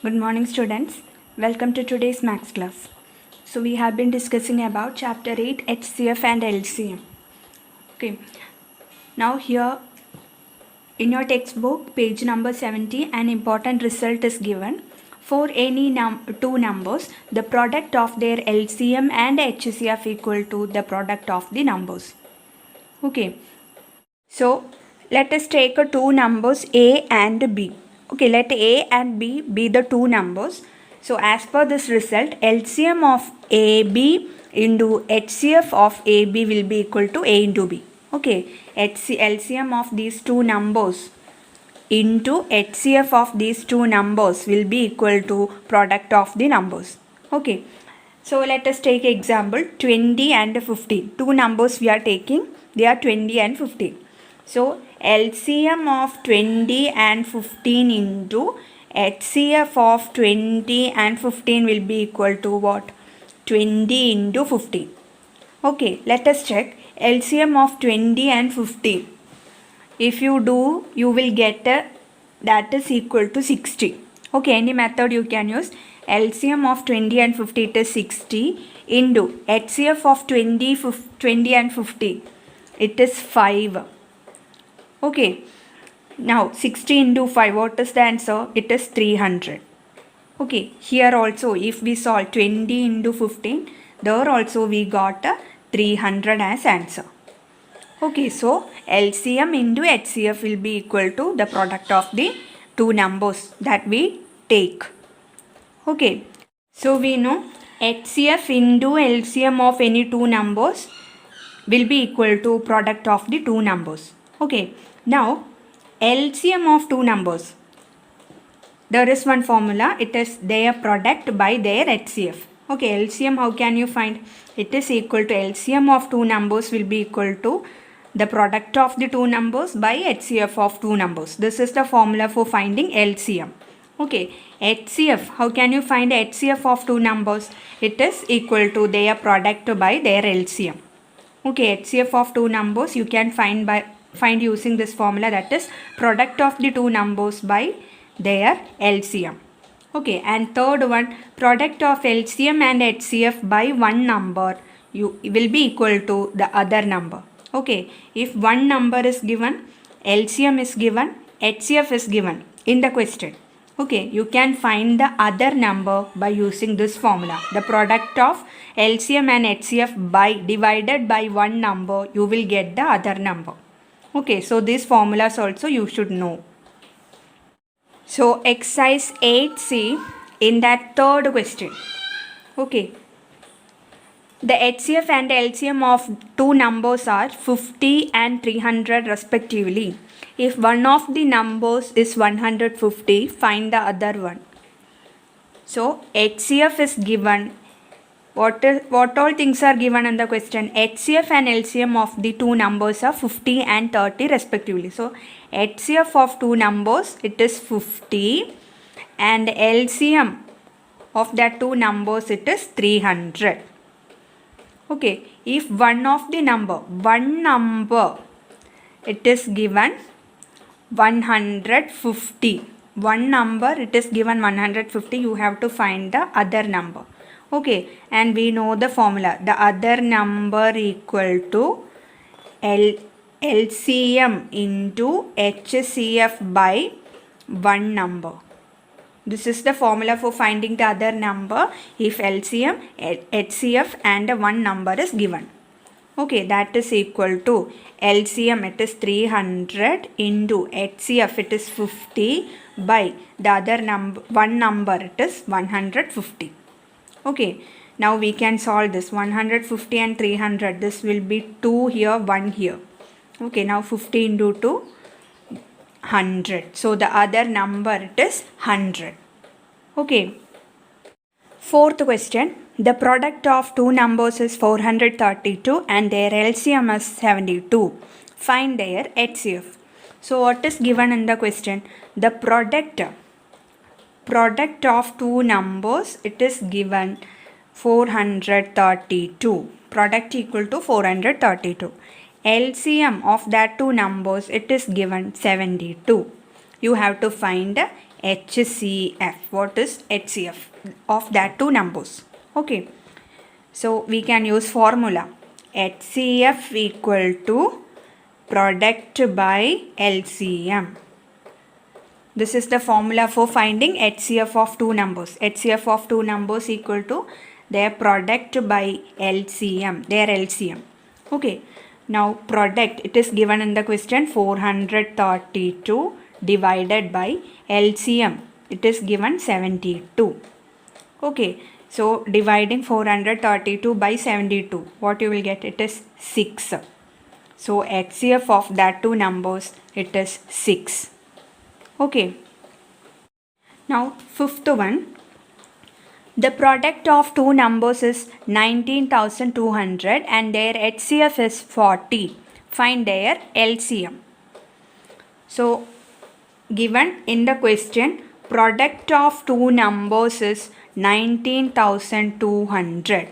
Good morning, students. Welcome to today's maths class. So we have been discussing about chapter 8 HCF and LCM. Okay. Now here in your textbook page number 70 an important result is given. For any two numbers, the product of their LCM and HCF equal to the product of the numbers. Okay. So let us take two numbers A and B. Okay, let A and B be the two numbers. So as per this result, LCM of AB into HCF of AB will be equal to A into B. Okay, LCM of these two numbers into HCF of these two numbers will be equal to product of the numbers. Okay, so let us take example 20 and 15. Two numbers we are taking, they are 20 and 15. So LCM of 20 and 15 into HCF of 20 and 15 will be equal to what? 20 into 15. Okay, let us check LCM of 20 and 15. If you do, you will get that is equal to 60. Okay, any method you can use. LCM of 20 and 50 it is 60 into HCF of 20 and 50 it is 5. Okay, now 60 into 5, what is the answer? It is 300. Okay, here also if we solve 20 into 15, there also we got a 300 as answer. Okay, so LCM into HCF will be equal to the product of the two numbers that we take. Okay, so we know HCF into LCM of any two numbers will be equal to product of the two numbers. Okay, now LCM of two numbers, there is one formula, it is their product by their HCF. Okay, LCM how can you find? It is equal to LCM of two numbers will be equal to the product of the two numbers by HCF of two numbers. This is the formula for finding LCM. Okay, HCF, how can you find HCF of two numbers? It is equal to their product by their LCM. Okay, HCF of two numbers you can find using this formula, that is product of the two numbers by their LCM. Okay, and third one, product of LCM and HCF by one number will be equal to the other number. Okay, if one number is given, LCM is given, HCF is given in the question. Okay, you can find the other number by using this formula. The product of LCM and HCF by divided by one number, you will get the other number. Okay, so these formulas also you should know. So exercise 8C in that third question. Okay, the HCF and LCM of two numbers are 50 and 300 respectively. If one of the numbers is 150, find the other one. So HCF is given. What all things are given in the question? HCF and LCM of the two numbers are 50 and 30 respectively. So HCF of two numbers it is 50 and LCM of that two numbers it is 300. Okay, if one number it is given 150. One number it is given 150, you have to find the other number. Okay, and we know the formula. The other number equal to LCM into HCF by one number. This is the formula for finding the other number if LCM, HCF and one number is given. Okay, that is equal to LCM it is 300 into HCF it is 50 by the other number, one number it is 150. Okay, now we can solve this 150 and 300. This will be 2 here, 1 here. Okay, now 50 into 2, 100. So the other number it is 100. Okay. Fourth question. The product of two numbers is 432 and their LCM is 72. Find their HCF. So what is given in the question? The product of two numbers it is given 432. Product equal to 432. LCM of that two numbers it is given 72. You have to find HCF. What is HCF of that two numbers? Okay. So we can use formula. HCF equal to product by LCM. This is the formula for finding HCF of two numbers. HCF of two numbers equal to their product by LCM, their LCM. Okay. Now product, it is given in the question 432 divided by LCM. It is given 72. Okay. So dividing 432 by 72, what you will get? It is 6. So HCF of that two numbers, it is 6. Okay. Now fifth one. The product of two numbers is 19,200 and their HCF is 40. Find their LCM. So given in the question, product of two numbers is 19,200.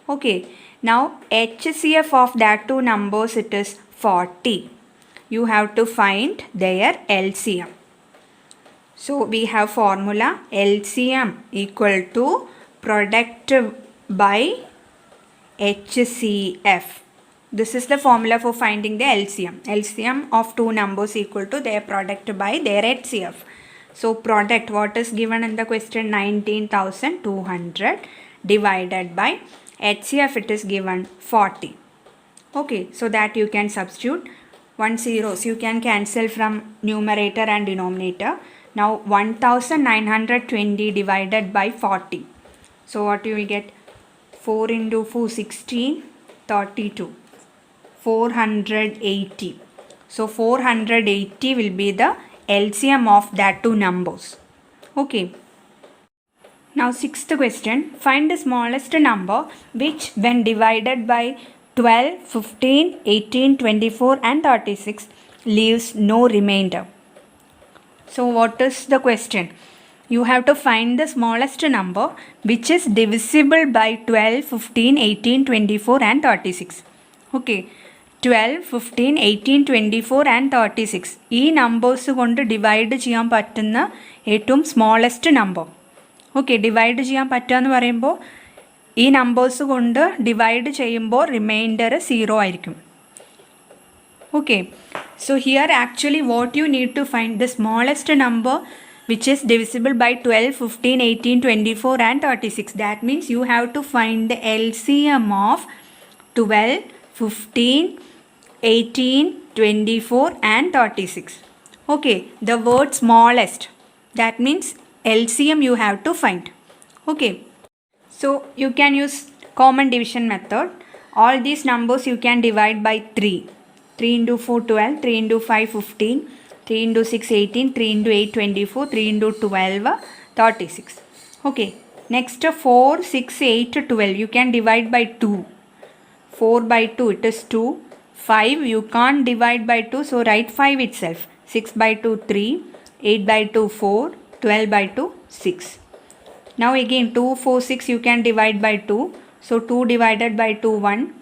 Okay. Now HCF of that two numbers, it is 40. You have to find their LCM. So we have formula LCM equal to product by HCF. This is the formula for finding the LCM. LCM of two numbers equal to their product by their HCF. So product, what is given in the question? 19,200 divided by HCF, it is given 40. Okay, so that you can substitute 1 zeros. You can cancel from numerator and denominator. Now 1920 divided by 40. So what you will get? 4 into 4, 16, 32. 480. So 480 will be the LCM of that two numbers. Okay. Now sixth question. Find the smallest number which when divided by 12, 15, 18, 24 and 36 leaves no remainder. So what is the question? You have to find the smallest number which is divisible by 12, 15, 18, 24 and 36. Okay. 12, 15, 18, 24 and 36. ഈ numbers കൊണ്ട് divide ചെയ്യാൻ പറ്റുന്ന ഏറ്റവും smallest number. Okay, divide ചെയ്യാൻ പറ്റുക എന്ന് പറയുമ്പോൾ ഈ നമ്പേഴ്സ് കൊണ്ട് ഡിവൈഡ് ചെയ്യുമ്പോൾ റിമൈൻഡർ 0 ആയിരിക്കും. Okay, so here actually what you need to find the smallest number which is divisible by 12, 15, 18, 24 and 36. That means you have to find the LCM of 12, 15, 18, 24 and 36. Okay, the word smallest, that means LCM you have to find. Okay, so you can use common division method. All these numbers you can divide by 3. 3 into 4, 12, 3 into 5, 15, 3 into 6, 18, 3 into 8, 24, 3 into 12, 36. Okay, next 4, 6, 8, 12, you can divide by 2. 4 by 2, it is 2. 5, you can't divide by 2, so write 5 itself. 6 by 2, 3. 8 by 2, 4. 12 by 2, 6. Now again 2, 4, 6 you can divide by 2. So 2 divided by 2, 1.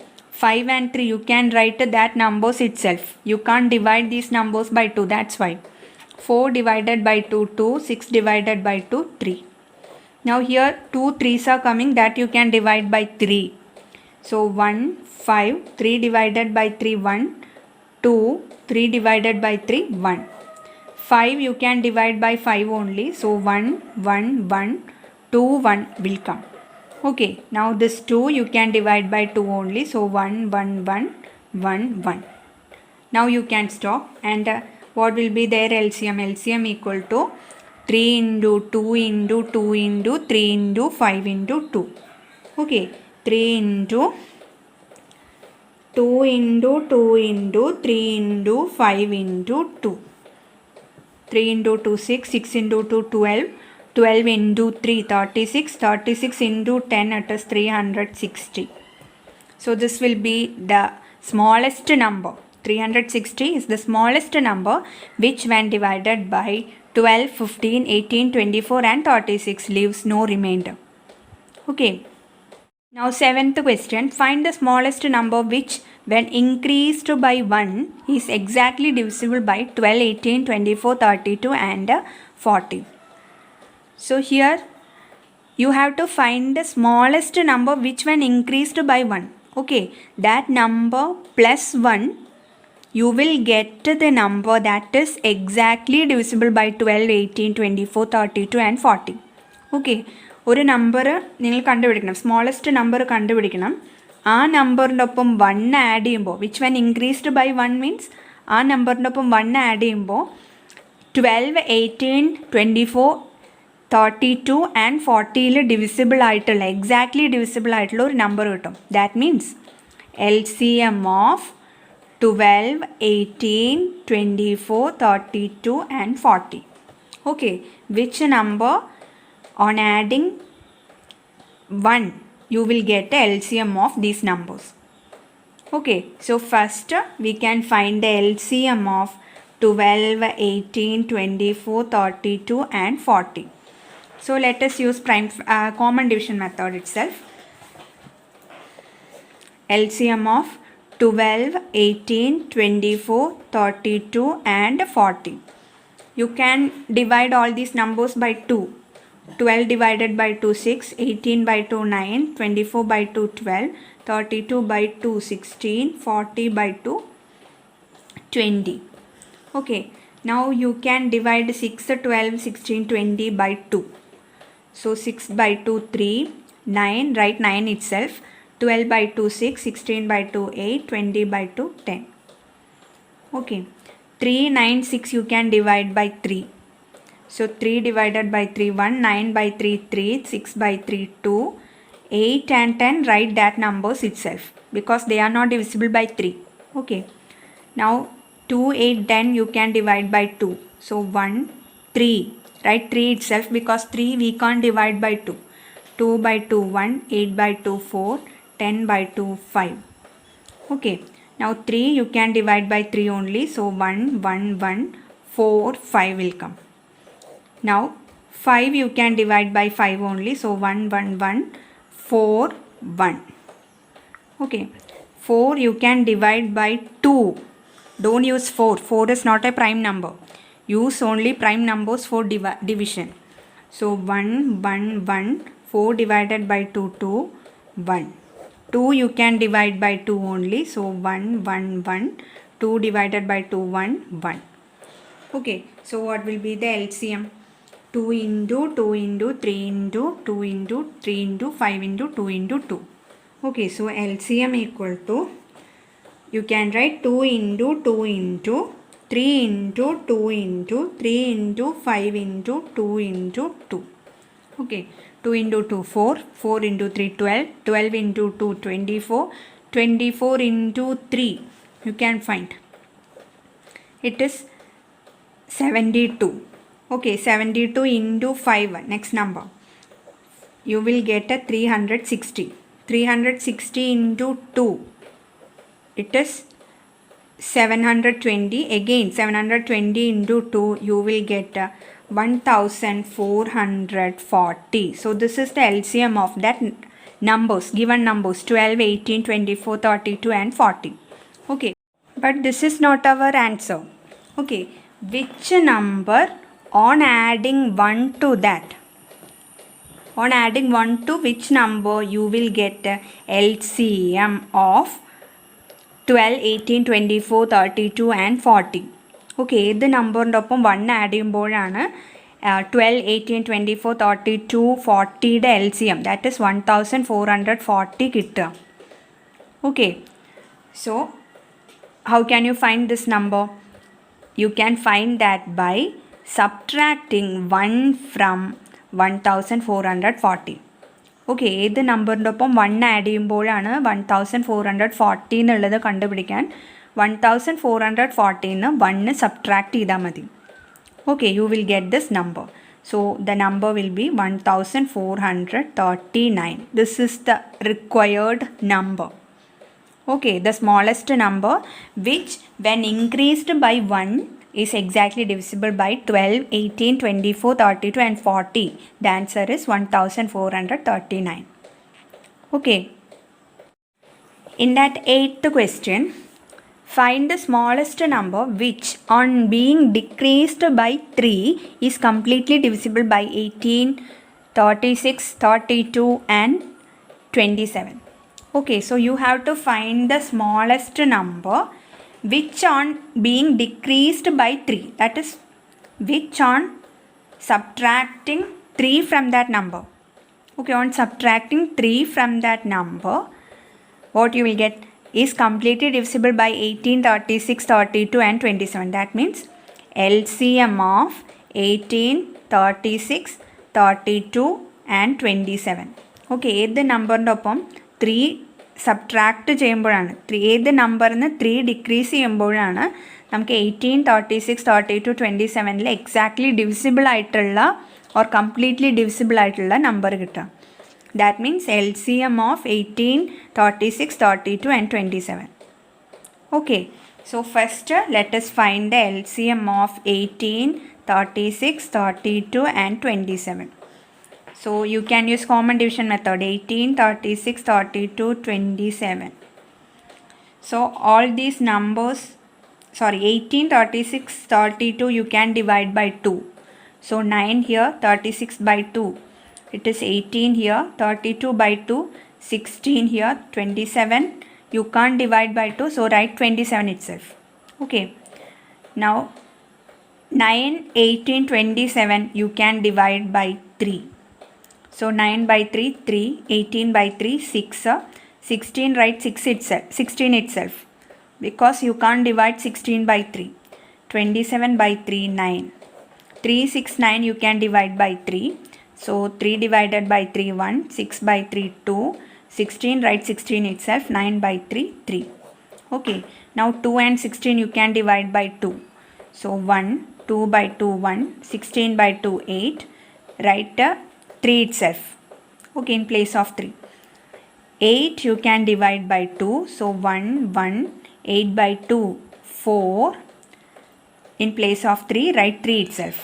5 and 3 you can write that numbers itself. You can't divide these numbers by 2, that's why. 4 divided by 2, 2. 6 divided by 2, 3. Now here 2 3s are coming, that you can divide by 3. So 1, 5, 3 divided by 3, 1. 2, 3 divided by 3, 1. 5 you can divide by 5 only. So 1, 1, 1, 2, 1 will come. Okay, now this 2 you can divide by 2 only. So 1, 1, 1, 1, 1. Now you can stop, and what will be their LCM? LCM equal to 3 into 2 into 2 into 3 into 5 into 2. Okay, 3 into 2 into 2 into 3 into 5 into 2. 3 into 2, 6, 6 into 2, 12. 12 into 3, 36, 36 into 10, it is 360. So this will be the smallest number. 360 is the smallest number which when divided by 12, 15, 18, 24 and 36 leaves no remainder. Okay. Now 7th question. Find the smallest number which when increased by 1 is exactly divisible by 12, 18, 24, 32 and 40. So here you have to find the smallest number which when increased by 1. Okay, that number plus 1, you will get the number that is exactly divisible by 12, 18, 24, 32 and 40. Okay, ഒരു number നിങ്ങൾ കണ്ടുപിടിക്കണം, smallest number കണ്ടുപിടിക്കണം. ആ നമ്പറിൻ്റെ ഒപ്പം 1 add ചെയ്യുമ്പോൾ, which one increased by 1 means ആ നമ്പറിൻ്റെ ഒപ്പം 1 ആഡ് ചെയ്യുമ്പോൾ 12, 18, 24, 32 ആൻഡ് 40യിൽ ഡിവിസിബിൾ ആയിട്ടുള്ള, എക്സാക്ട്ലി ഡിവിസിബിൾ ആയിട്ടുള്ള ഒരു നമ്പർ കിട്ടും. That means LCM of 12, 18, 24, 32 and 40. Okay, which number on adding 1 you will get the LCM of these numbers. Okay, so first we can find the LCM of 12, 18, 24, 32 and 40. So let us use common division method itself. LCM of 12, 18, 24, 32 and 40. You can divide all these numbers by 2. 12 divided by 2, 6, 18 by 2, 9, 24 by 2, 12, 32 by 2, 16, 40 by 2, 20. Okay, now you can divide 6, 12, 16, 20 by 2. So 6 by 2, 3, 9, write 9 itself. 12 by 2, 6, 16 by 2, 8, 20 by 2, 10. Okay, 3, 9, 6 you can divide by 3. So 3 divided by 3, 1, 9 by 3, 3, 6 by 3, 2, 8 and 10, write that numbers itself because they are not divisible by 3. Okay, now 2, 8, 10 you can divide by 2. So 1, 3, write 3 itself because 3 we can't divide by 2. 2 by 2, 1, 8 by 2, 4, 10 by 2, 5. Okay, now 3 you can divide by 3 only. So 1, 1, 1, 4, 5 will come. Now 5 you can divide by 5 only. So 1, 1, 1, 4, 1. Okay, 4 you can divide by 2. Don't use 4. 4 is not a prime number. Use only prime numbers for division. So 1, 1, 1, 4 divided by 2, 2, 1. 2 you can divide by 2 only. So 1, 1, 1, 2 divided by 2, 1, 1. Okay, so what will be the LCM? 2 into 2 into 3 into 2 into 3 into 5 into 2 into 2. Okay, so LCM equal to, you can write 2 into 2 into 3 into 2 into 3 into 5 into 2 into 2. Okay, 2 into 2, 4, 4 into 3, 12, 12 into 2, 24, 24 into 3, you can find. It is 72. Okay, 72 into 5, next number. You will get a 360. 360 into 2, it is 720. Again 720 into 2, you will get 1440. So this is the LCM of that numbers, given numbers 12, 18, 24, 32 and 40. Okay, but this is not our answer. Okay, which number on adding 1 to that, on adding 1 to which number you will get LCM of 12, 18, 24, 32 and 40. Okay, ഏത് നമ്പറിൻ്റെ ഒപ്പം 1 add ചെയ്യുമ്പോഴാണ് 12, 18, 24, 32, 40യുടെ LCM, that is 1440 കിട്ടുക. Okay, so how can you find this number? You can find that by subtracting 1 from 1440. Okay, ഏത് നമ്പറിൻ്റെ ഒപ്പം 1 add ചെയ്യുമ്പോഴാണ് 1440 എന്നുള്ളത് കണ്ടുപിടിക്കാൻ 1440 1 സബ്ട്രാക്ട് ചെയ്താൽ മതി. Okay, you will get this number. So the number will be 1439. This is the required number. Okay, the smallest number which when increased by 1 is exactly divisible by 12, 18, 24, 32 and 40. The answer is 1439. Okay. In that 8th question, find the smallest number which on being decreased by 3 is completely divisible by 18, 36, 32 and 27. Okay, so you have to find the smallest number which on being decreased by 3, that is which on subtracting 3 from that number. Okay, on subtracting 3 from that number, what you will get is completely divisible by 18, 36, 32 and 27. That means LCM of 18, 36, 32 and 27. Okay, ഏത് നമ്പറിൻ്റെ ഒപ്പം 3 subtract ചെയ്യുമ്പോഴാണ് ഏത് നമ്പറിൽ നിന്ന് 3 decrease ചെയ്യുമ്പോഴാണ് നമുക്ക് 18, 36, 32, 27 exactly divisible ആയിട്ടുള്ള ഓർ കംപ്ലീറ്റ്ലി ഡിവിസിബിൾ ആയിട്ടുള്ള നമ്പർ കിട്ടുക. That means LCM of 18, 36, 32 and 27. Okay, so first let us find the LCM of 18, 36, 32 and 27. So you can use common division method 18, 36, 32, 27. So all these numbers, 18, 36, 32 you can divide by 2. So 9 here, 36 by 2. It is 18 here, 32 by 2, 16 here, 27. You can't divide by 2, so write 27 itself. Okay. Now 9, 18, 27 you can divide by 3. So 9 by 3, 3, 18 by 3, 6, 16 write 16 itself because you can't divide 16 by 3. 27 by 3, 9. 3, 6, 9 you can divide by 3. So 3 divided by 3, 1, 6 by 3, 2, 16 write 16 itself, 9 by 3, 3. Okay, now 2 and 16 you can divide by 2. So 1, 2 by 2, 1, 16 by 2, 8, write 3 itself. Okay, in place of 3. 8 you can divide by 2, so 1, 1, 8 by 2, 4, in place of 3 write 3 itself.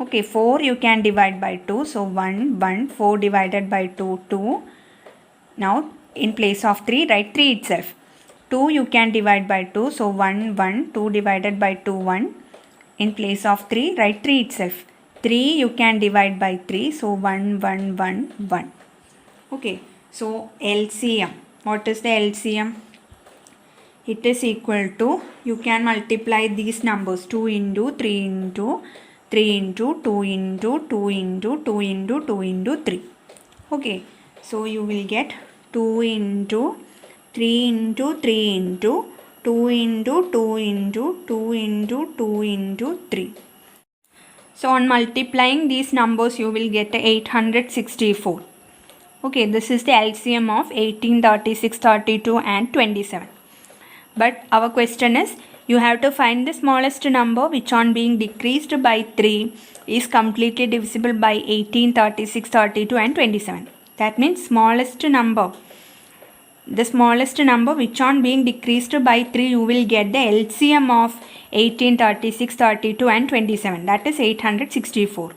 Okay, 4 you can divide by 2. So 1, 1, 4 divided by 2, 2. Now in place of 3, write 3 itself. 2 you can divide by 2. So 1, 1, 2 divided by 2, 1. In place of 3, write 3 itself. 3 you can divide by 3. So 1, 1, 1, 1. Okay, so LCM. What is the LCM? It is equal to, you can multiply these numbers 2 into 3 into 3 into 2 into 2 into 2 into 2 into 3. Okay, so you will get 2 into 3 into 3 into 2 into 2 into 2 into 2 into 3. So on multiplying these numbers you will get 864. Okay, this is the LCM of 18, 36, 32 and 27. But our question is, you have to find the smallest number which on being decreased by 3 is completely divisible by 18, 36, 32 and 27. That means smallest number. The smallest number which on being decreased by 3 you will get the LCM of 18, 36, 32 and 27. That is 864.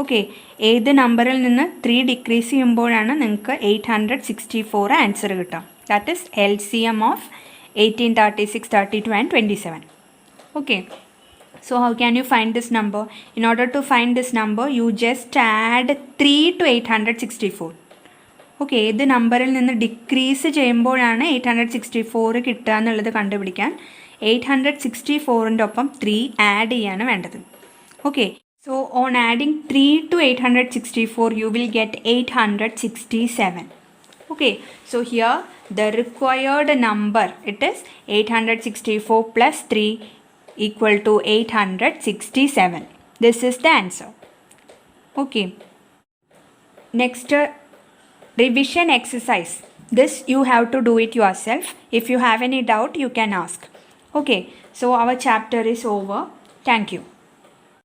Okay, ഏത് നമ്പറിൽ നിന്ന് 3 decrease ചെയ്യുമ്പോഴാണ് നിങ്ങൾക്ക് 864 answer കിട്ടുക. That is LCM of 18, 36, 32 and 27. Okay, so how can you find this number? In order to find this number, you just add 3 to 864. Okay, ഏത് നമ്പറിൽ നിന്ന് decrease ചെയ്യുമ്പോഴാണ് 864 കിട്ടുക എന്നുള്ളത് കണ്ടുപിടിക്കാൻ 864ൻ്റെ ഒപ്പം 3 ആഡ് ചെയ്യാണ് വേണ്ടത്. Okay, so on adding 3 to 864, you will get 867. Okay, so here the required number, it is 864 plus 3 equal to 867. This is the answer. Okay, next revision exercise. This you have to do it yourself. If you have any doubt you can ask. Okay, so our chapter is over. Thank you.